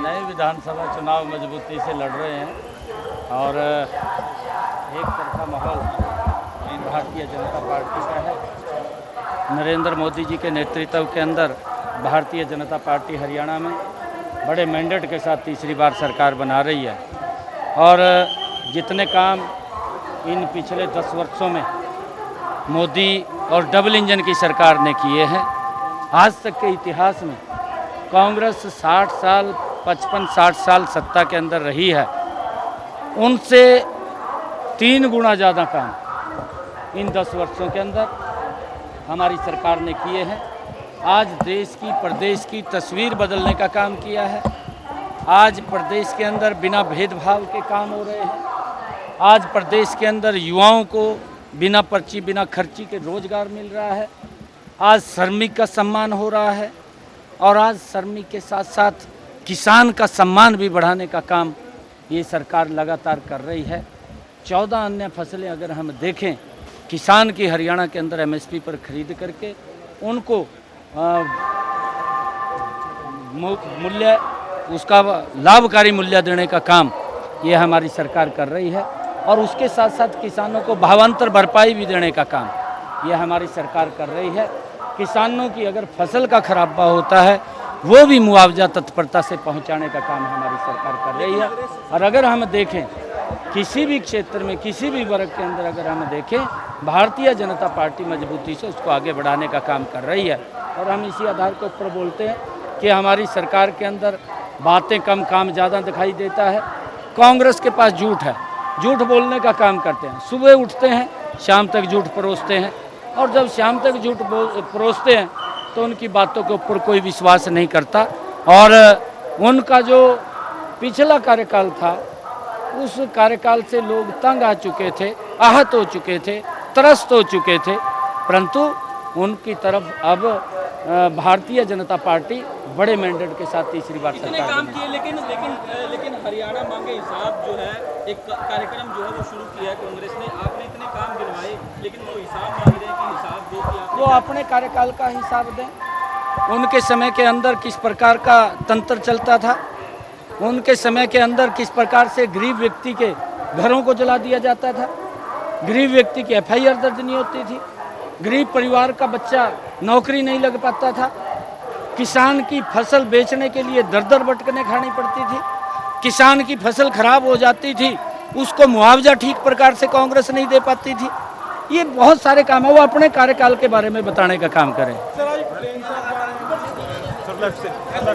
नए विधानसभा चुनाव मजबूती से लड़ रहे हैं और एक तरफा माहौल भारतीय जनता पार्टी का है। नरेंद्र मोदी जी के नेतृत्व के अंदर भारतीय जनता पार्टी हरियाणा में बड़े मैंडेट के साथ तीसरी बार सरकार बना रही है और जितने काम इन पिछले 10 वर्षों में मोदी और डबल इंजन की सरकार ने किए हैं, आज तक के इतिहास में कांग्रेस 60 साल 55-60 साल सत्ता के अंदर रही है, उनसे 3 गुना ज़्यादा काम इन 10 वर्षों के अंदर हमारी सरकार ने किए हैं। आज देश की प्रदेश की तस्वीर बदलने का काम किया है। आज प्रदेश के अंदर बिना भेदभाव के काम हो रहे हैं। आज प्रदेश के अंदर युवाओं को बिना पर्ची बिना खर्ची के रोजगार मिल रहा है। आज श्रमिक का सम्मान हो रहा है और आज श्रमिक के साथ साथ किसान का सम्मान भी बढ़ाने का काम ये सरकार लगातार कर रही है। 14 अन्य फसलें अगर हम देखें, किसान की हरियाणा के अंदर एमएसपी पर खरीद करके उनको मूल्य उसका लाभकारी मूल्य देने का काम ये हमारी सरकार कर रही है और उसके साथ साथ किसानों को भावांतर भरपाई भी देने का काम ये हमारी सरकार कर रही है। किसानों की अगर फसल का खराबा होता है वो भी मुआवजा तत्परता से पहुंचाने का काम हमारी सरकार कर रही है। और अगर हम देखें किसी भी क्षेत्र में किसी भी वर्ग के अंदर अगर हम देखें, भारतीय जनता पार्टी मजबूती से उसको आगे बढ़ाने का काम कर रही है और हम इसी आधार के ऊपर बोलते हैं कि हमारी सरकार के अंदर बातें कम काम ज़्यादा दिखाई देता है। कांग्रेस के पास झूठ है, झूठ बोलने का काम करते हैं। सुबह उठते हैं, शाम तक झूठ परोसते हैं और जब शाम तक झूठ परोसते हैं तो उनकी बातों के ऊपर कोई विश्वास नहीं करता और उनका जो पिछला कार्यकाल था उस कार्यकाल से लोग तंग आ चुके थे, आहत हो चुके थे, त्रस्त हो चुके थे, परंतु उनकी तरफ अब भारतीय जनता पार्टी बड़े मैंडेट के साथ तीसरी बार सरकार काम किए। लेकिन हरियाणा मांगे हिसाब जो है एक कार्यक्रम जो है वो शुरू किया कांग्रेस ने। आपने इतने काम गिनवाए लेकिन वो हिसाब मांग रहे हैं कि हिसाब दो कि वो अपने कार्यकाल का हिसाब दें। उनके समय के अंदर किस प्रकार का तंत्र चलता था, उनके समय के अंदर किस प्रकार से गरीब व्यक्ति के घरों को जला दिया जाता था, गरीब व्यक्ति की एफआईआर दर्ज नहीं होती थी, गरीब परिवार का बच्चा नौकरी नहीं लग पाता था, किसान की फसल बेचने के लिए दर भटकने खानी पड़ती थी, किसान की फसल खराब हो जाती थी उसको मुआवजा ठीक प्रकार से कांग्रेस नहीं दे पाती थी। ये बहुत सारे काम है, वो अपने कार्यकाल के बारे में बताने का काम करें।